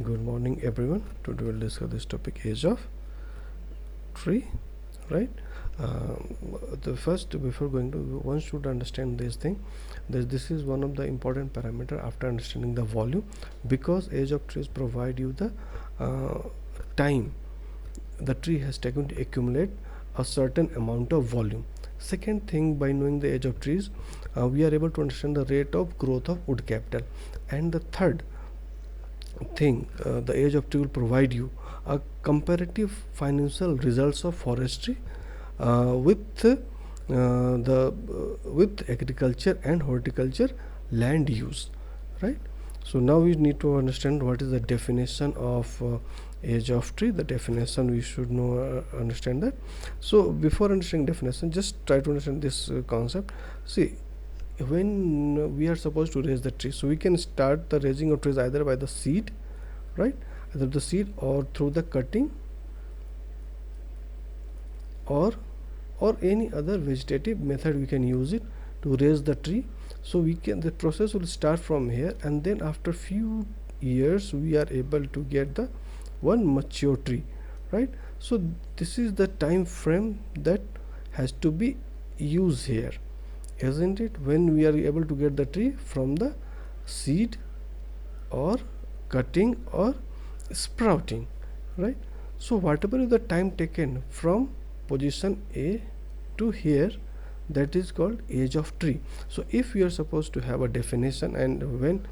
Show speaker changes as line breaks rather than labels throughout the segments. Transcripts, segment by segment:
Good morning, everyone. Today we'll discuss this topic: age of tree. Right. The first, before going to, one should understand this thing. This is one of the important parameter after understanding the volume, because age of trees provide you the time the tree has taken to accumulate a certain amount of volume. Second thing, by knowing the age of trees, we are able to understand the rate of growth of wood capital. And the third thing, the age of tree will provide you a comparative financial results of forestry with agriculture and horticulture land use, right? So now we need to understand what is the definition of age of tree. The definition we should know, understand that. So before understanding definition, just try to understand this concept. See, when we are supposed to raise the tree, so we can start the raising of trees either by the seed, right, either the seed or through the cutting, or any other vegetative method we can use it to raise the tree. So we can, the process will start from here, and then after few years we are able to get the one mature tree, right? So this is the time frame that has to be used here, isn't it? When we are able to get the tree from the seed or cutting or sprouting, right? So whatever is the time taken from position A to here, that is called age of tree. So if we are supposed to have a definition, and when,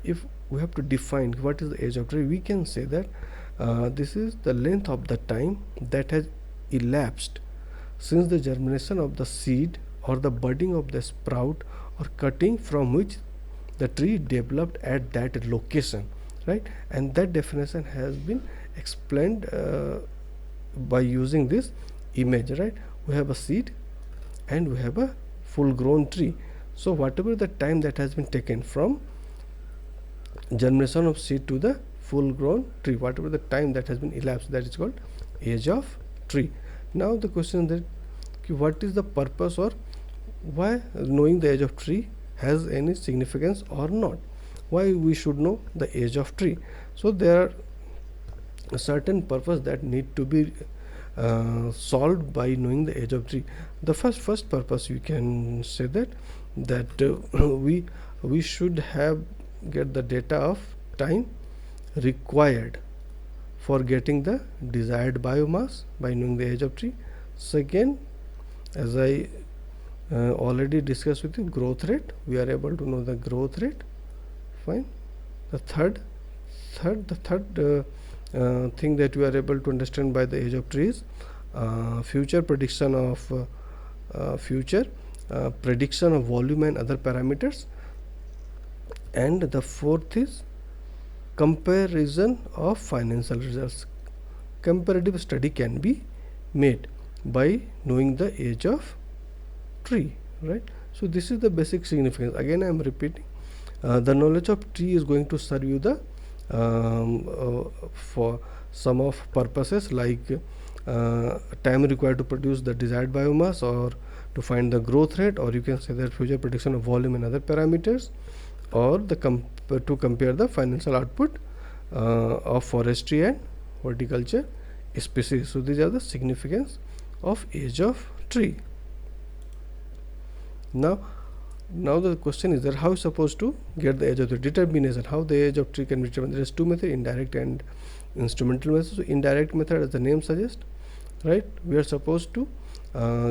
if we have to define what is the age of tree, we can say that this is the length of the time that has elapsed since the germination of the seed or the budding of the sprout or cutting from which the tree developed at that location, right? And that definition has been explained by using this image, right? We have a seed and we have a full grown tree. So whatever the time that has been taken from germination of seed to the full grown tree, whatever the time that has been elapsed, that is called age of tree. Now the question that what is the purpose, or why knowing the age of tree has any significance or not, why we should know the age of tree. So there are a certain purpose that need to be solved by knowing the age of tree. The first purpose, you can say that we should have get the data of time required for getting the desired biomass by knowing the age of tree. Second, as I already discussed with you, growth rate, we are able to know the growth rate. Fine. The third thing that we are able to understand by the age of trees, future prediction of prediction of volume and other parameters. And the fourth is comparison of financial results. Comparative study can be made by knowing the age of tree, right? So this is the basic significance. Again I am repeating, the knowledge of tree is going to serve you the for some of purposes, like time required to produce the desired biomass, or to find the growth rate, or you can say that future prediction of volume and other parameters, or the to compare the financial output of forestry and horticulture species. So these are the significance of age of tree. Now the question is that how is supposed to get the age of the determination, how the age of tree can be determined. There is two methods, indirect and instrumental method. So indirect method, as the name suggests, right, we are supposed to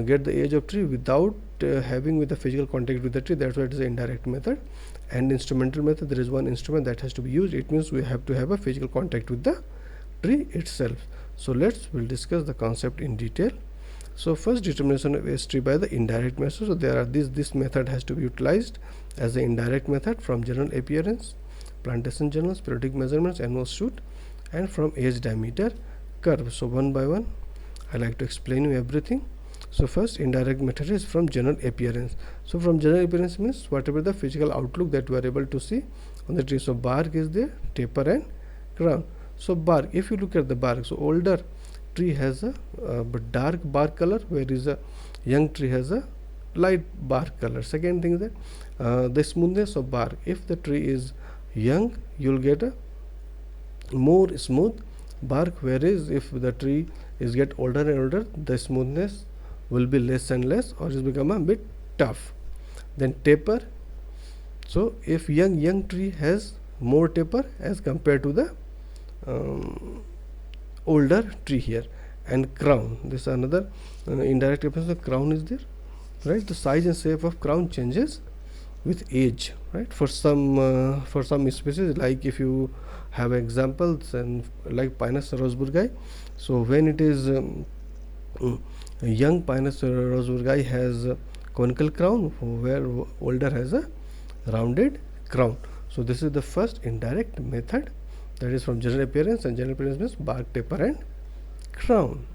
get the age of tree without having with the physical contact with the tree. That's why it is an indirect method. And instrumental method, there is one instrument that has to be used. It means we have to have a physical contact with the tree itself. So we'll discuss the concept in detail. So first, determination of age tree by the indirect method. So there are this method has to be utilized as the indirect method from general appearance, plantation journals, periodic measurements, annual shoot, and from age diameter curve. So one by one I like to explain you everything. So first, indirect method is from general appearance. So from general appearance means whatever the physical outlook that we are able to see on the tree. So bark is there, taper and crown. So bark, if you look at the bark, so older tree has a dark bark color, whereas a young tree has a light bark color. Second thing is that the smoothness of bark. If the tree is young, you'll get a more smooth bark, whereas if the tree is get older and older, the smoothness will be less and less, or is become a bit tough. Then taper. So if young tree has more taper as compared to the older tree here. And crown, this is another indirect reference. The crown is there, right? The size and shape of crown changes with age, right? For some species, like if you have examples and like Pinus roseburgai, so when it is young Pinus roseburgai has a conical crown, where older has a rounded crown. So this is the first indirect method, that is from general appearance, and general appearance means bark, taper and crown.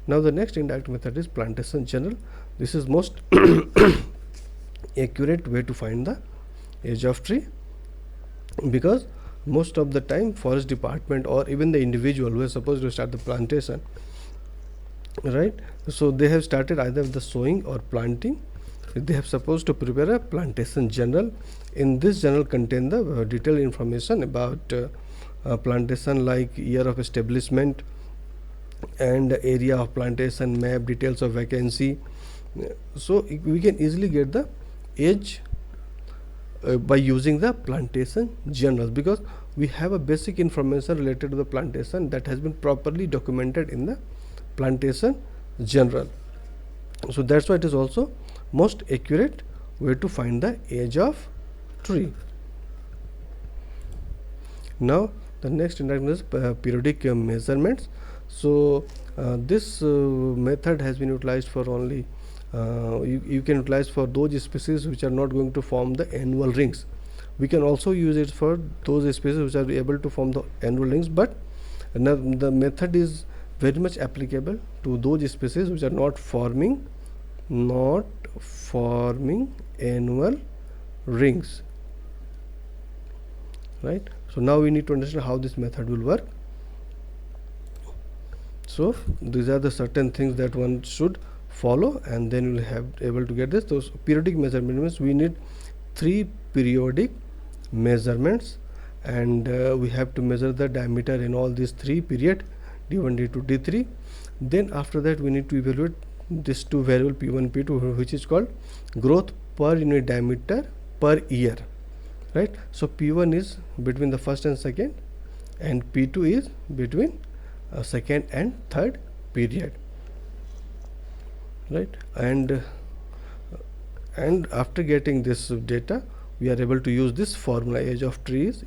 Now the next indirect method is plantation general. This is most accurate way to find the age of tree, because most of the time forest department or even the individual who is supposed to start the plantation, right, so they have started either the sowing or planting. They have supposed to prepare a plantation general. In this general contain the detailed information about plantation, like year of establishment and area of plantation, map, details of vacancy. So we can easily get the age by using the plantation journals, because we have a basic information related to the plantation that has been properly documented in the plantation journal. So that's why it is also most accurate way to find the age of tree. Now the next introduction is periodic measurements. So this method has been utilized for only you can utilize for those species which are not going to form the annual rings. We can also use it for those species which are able to form the annual rings, but the method is very much applicable to those species which are not forming annual rings, right? So now we need to understand how this method will work. So these are the certain things that one should follow, and then you will have able to get this. Those periodic measurement means we need 3 periodic measurements, and we have to measure the diameter in all these 3 period, d1, d2, d3. Then after that we need to evaluate these 2 variable p1, p2, which is called growth per unit diameter per year, right? So p1 is between the first and second, and p2 is between second and third period, right? And after getting this data, we are able to use this formula. Age of tree is,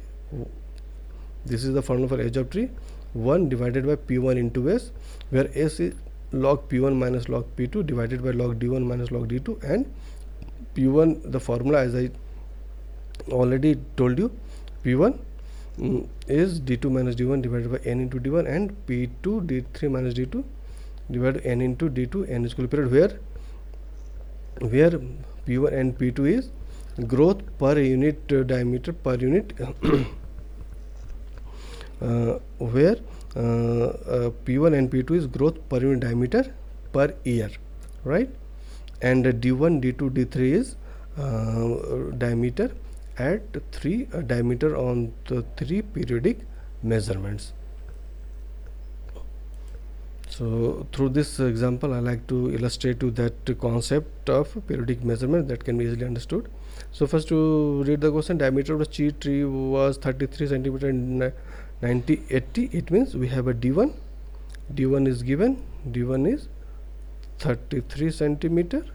this is the formula for age of tree, 1 divided by p1 into s, where s is log p1 minus log p2 divided by log d1 minus log d2, and p1, the formula as I already told you, p1 is d2 minus d1 divided by n into d1, and p2 d3 minus d2 divided by n into d2, n is equal to period, where p1 and p2 is growth per unit diameter per unit where p1 and p2 is growth per unit diameter per year, right? And d1, d2, d3 is diameter at 3 diameter on the 3 periodic measurements. So through this example I like to illustrate to that concept of periodic measurement that can be easily understood. So first to read the question, diameter of the tree was 33 centimeter in 1980. It means we have a d1 is given, d1 is 33 centimeter,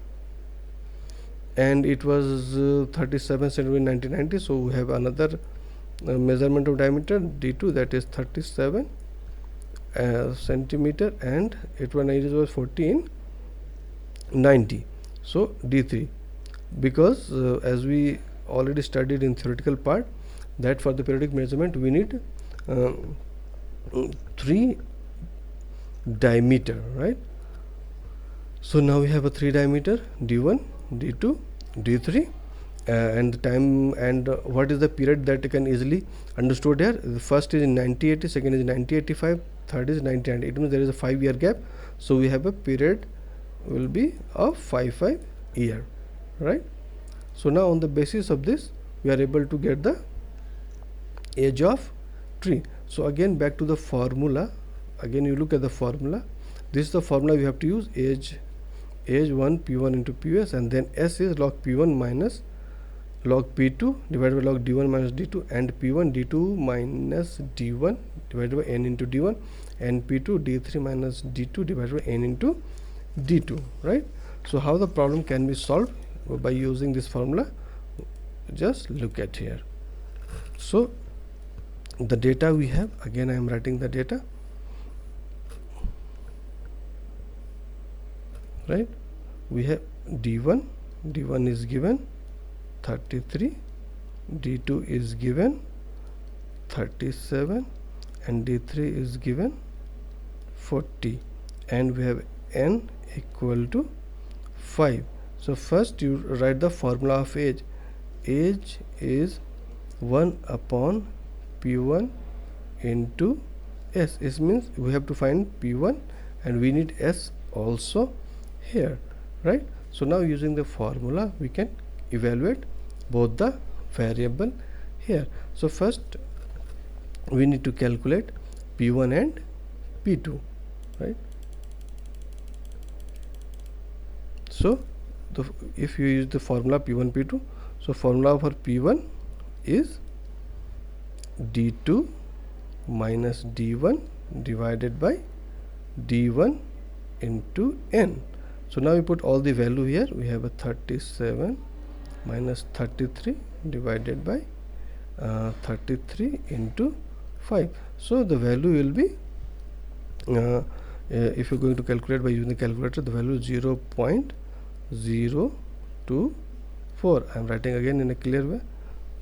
and it was 37 centimeter in 1990. So we have another measurement of diameter d2, that is 37 centimeter, and it was 1490. So d3, because as we already studied in theoretical part, that for the periodic measurement we need 3 diameter, right? So now we have a 3 diameter, d1, d2, d3, and the time, and what is the period that can easily understood here. The first is in 1980, second is 1985, third is 1990. It means there is a 5-year gap, so we have a period will be of 5 year, right? So now on the basis of this we are able to get the age of tree. So again back to the formula. Again you look at the formula. This is the formula we have to use. Age 1 P1 into Ps, and then S is log P1 minus log P2 divided by log D1 minus D2, and P1 D2 minus D1 divided by N into D1, and P2 D3 minus D2 divided by N into D2, right? So how the problem can be solved? By using this formula. Just look at here. So the data we have, again I am writing the data, right? We have D1 is given 33, D2 is given 37, and D3 is given 40, and we have N equal to 5. So first you write the formula of age. Age is 1 upon P1 into S. It means we have to find P1 and we need S also here, right? So now using the formula we can evaluate both the variable here. So first we need to calculate P1 and P2, right? So if you use the formula P1 P2, so formula for P1 is D2 minus D1 divided by D1 into N. So now we put all the value here. We have a 37 minus 33 divided by 33 into 5. So the value will be if you're going to calculate by using the calculator, the value is 0.024. I am writing again in a clear way,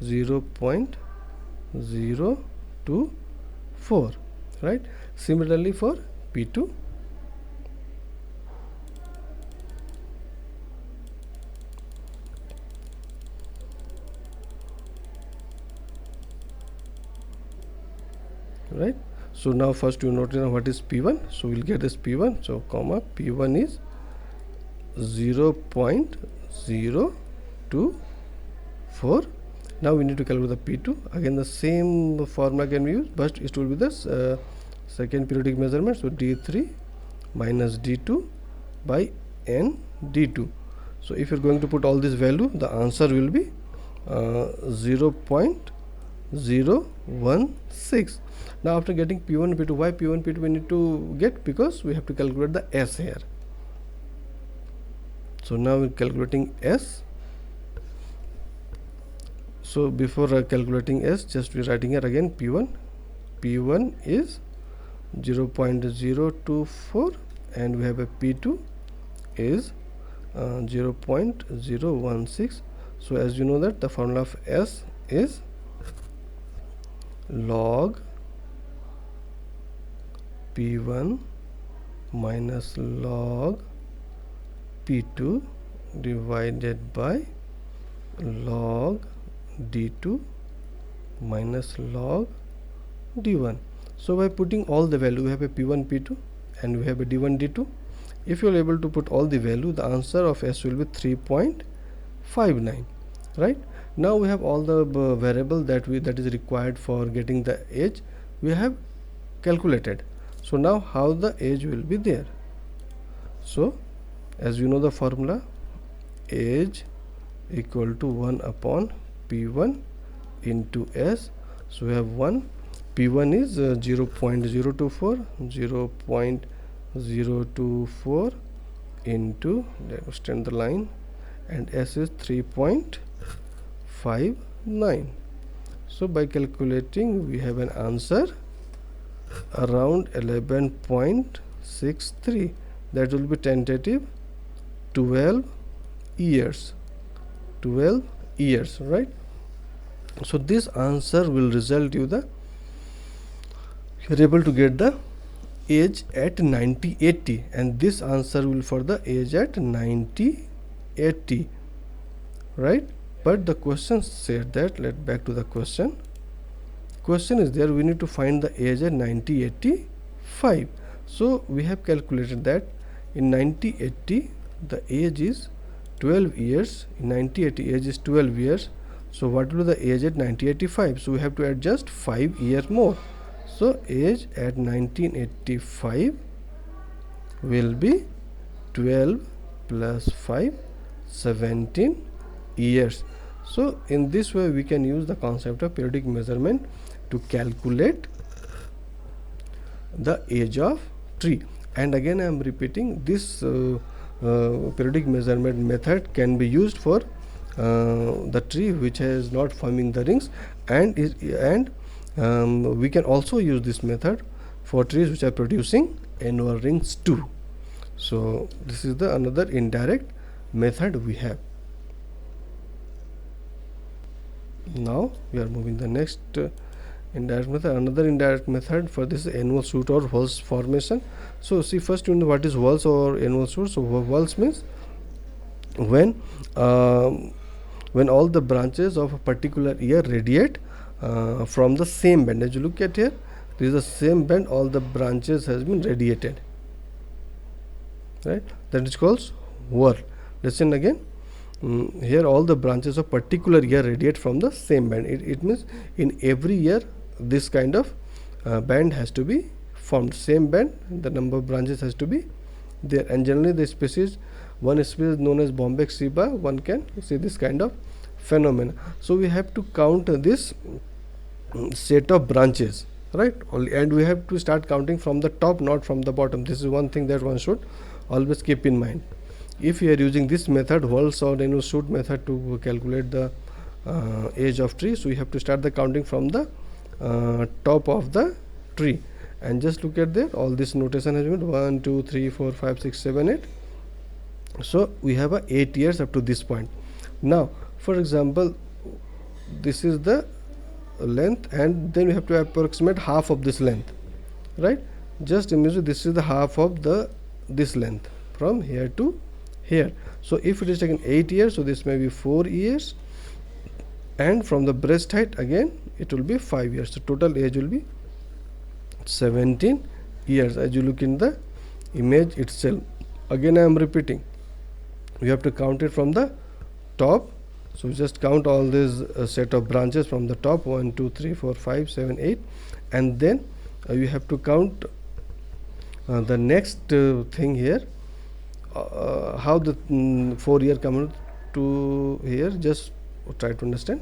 0.024, right? Similarly for P2, right? So now first you note what is P1. So we'll get this P1. So comma P1 is 0.024. Now we need to calculate the P2. Again the same formula can be used, but it will be the second periodic measurement. So D3 minus D2 by N D2. So if you're going to put all this value, the answer will be 0.016. Now after getting P1 P2, why P1 P2 we need to get? Because we have to calculate the S here. So now we're calculating S. So before calculating S, just we're writing here again P1. P1 is 0.024 and we have a P2 is 0.016. So as you know that the formula of S is log P1 minus log P2 divided by log D2 minus log D1. So by putting all the value, we have a P1 P2 and we have a D1 D2. If you are able to put all the value, the answer of S will be 3.59, right? Now we have all the variable that is required for getting the age we have calculated. So now how the age will be there? So as you know the formula, age equal to 1 upon P1 into S. So we have 1, P1 is 0.024, 0.024 into, let us extend the line, and S is 3.59. So by calculating we have an answer around 11.63. that will be tentative 12 years, right? So this answer will result you the you're able to get the age at 90-80, and this answer will for the age at 90-80, right? But the question said that, let back to the question is there, we need to find the age at 90-85. So we have calculated that in 90-80 the age is 12 years, in 90-80 age is 12 years. So what will be the age at 90-85? So we have to add just 5 years more. So age at 1985 will be 12 plus 5, 17 years. So in this way we can use the concept of periodic measurement to calculate the age of tree. And again I am repeating, this periodic measurement method can be used for the tree which is not forming the rings, and we can also use this method for trees which are producing annual rings too. So this is the another indirect method we have. Now we are moving the next indirect method. Another indirect method for this annual shoot or whorls formation. So see, first you know what is whorls or annual shoot. So whorls means when all the branches of a particular year radiate from the same band. As you look at here, this is the same band, all the branches has been radiated, right? That is called whorl. Listen again. Here all the branches of particular year radiate from the same band. It means in every year this kind of band has to be formed. Same band, the number of branches has to be there. And generally the species, one species known as Bombyx ceiba, one can see this kind of phenomena. So we have to count this set of branches, right? And we have to start counting from the top, not from the bottom. This is one thing that one should always keep in mind. If you are using this method, whorls or annual shoot method, to calculate the age of tree, so you have to start the counting from the top of the tree. And just look at there, all this notation has been 1 2 3 4 5 6 7 8. So we have 8 years up to this point. Now for example, this is the length, and then we have to approximate half of this length, right? Just imagine this is the half of this length from here to here. So if it is taken 8 years, so this may be 4 years, and from the breast height again it will be 5 years. So total age will be 17 years as you look in the image itself. Again I am repeating, we have to count it from the top. So just count all these set of branches from the top, 1 2 3 4 5 7 8, and then you have to count the next thing here, how the 4 year come to here. Just try to understand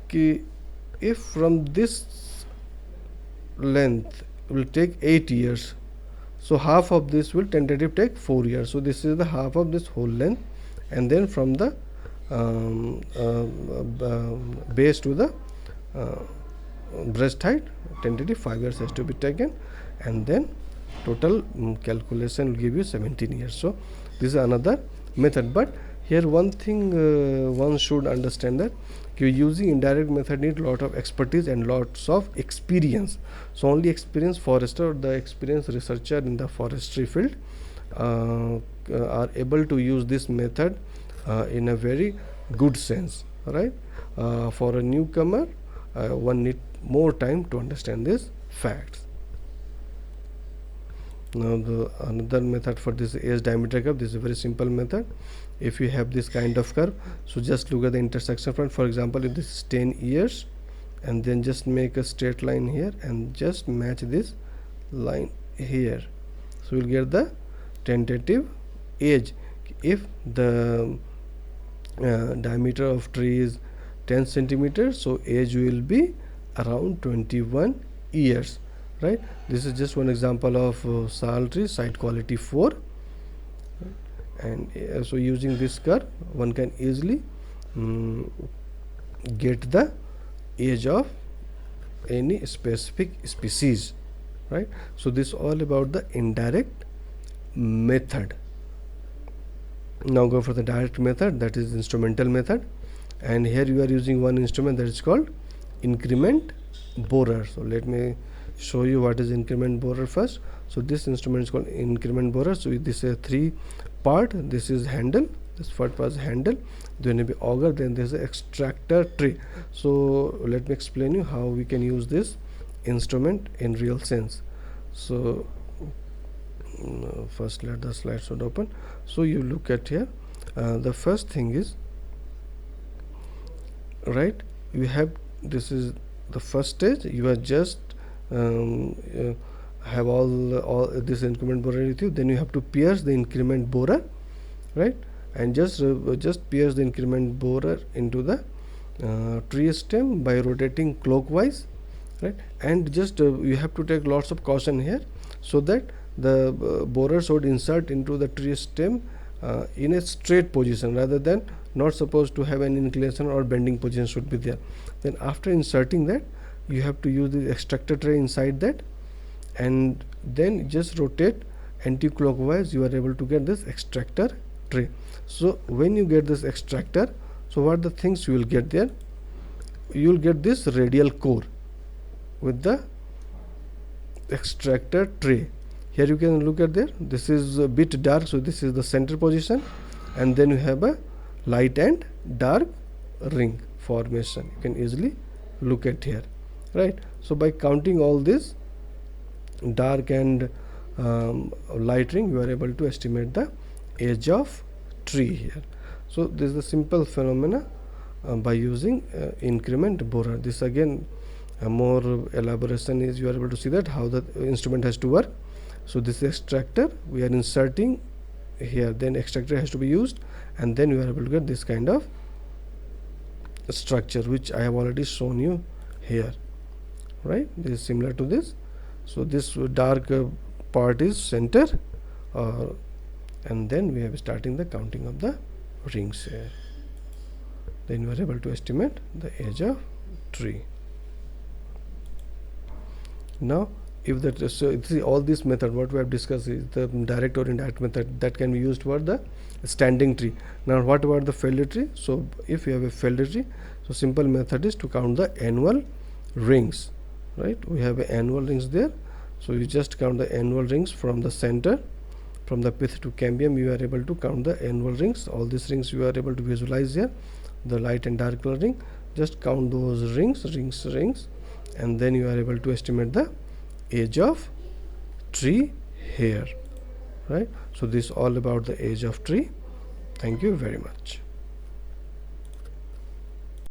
ki if from this length will take 8 years, so half of this will tentative take 4 years. So this is the half of this whole length, and then from the base to the breast height, tentative 5 years has to be taken, and then total calculation will give you 17 years. So this is another method. But here one thing one should understand, that using indirect method need lot of expertise and lots of experience. So only experienced forester or the experienced researcher in the forestry field are able to use this method in a very good sense, right? For a newcomer, one need more time to understand these facts. Now another method for this age diameter curve. This is a very simple method. If you have this kind of curve, so just look at the intersection point. For example, if this is 10 years, and then just make a straight line here and just match this line here, so we'll get the tentative age. If the diameter of tree is 10 centimeters, so age will be around 21 years, right? This is just one example of sal tree, site quality 4, and so using this curve one can easily get the age of any specific species, right? So this is all about the indirect method. Now go for the direct method, that is instrumental method, and here you are using one instrument that is called increment borer. So let me show you what is increment borer first. So this instrument is called increment borer. So this is a 3 part. This is handle, this first part is handle, then will be auger, then there is a extractor tree. So let me explain you how we can use this instrument in real sense. So first let the slide should open. So you look at here, the first thing is, right, you have, this is the first stage. You are just have all this increment borer with you, then you have to pierce the increment borer, right, and just pierce the increment borer into the tree stem by rotating clockwise, right, and just you have to take lots of caution here, so that the borer should insert into the tree stem in a straight position, rather than not supposed to have an inclination or bending position should be there. Then after inserting that, you have to use the extractor tray inside that, and then just rotate anti-clockwise. You are able to get this extractor tray. So when you get this extractor, so what the things you will get there, you will get this radial core with the extractor tray. Here you can look at there, this is a bit dark, so this is the center position, and then you have a light and dark ring formation. You can easily look at here, right. So by counting all this dark and light ring, you are able to estimate the age of tree here. So this is the simple phenomena by using increment borer. This again more elaboration is, you are able to see that how the instrument has to work. So this extractor we are inserting here, then extractor has to be used, and then you are able to get this kind of structure, which I have already shown you here, right. This is similar to this. So this dark part is center, and then we have starting the counting of the rings here. Then you are able to estimate the age of tree. Now if that so see, all this method what we have discussed is the direct or indirect method that can be used for the standing tree. Now what about the failure tree? So if you have a failure tree, so simple method is to count the annual rings, right. We have annual rings there, so you just count the annual rings from the center, from the pith to cambium. You are able to count the annual rings. All these rings you are able to visualize here, the light and dark color ring. Just count those rings, and then you are able to estimate the age of tree here, right. So this is all about the age of tree. Thank you very much.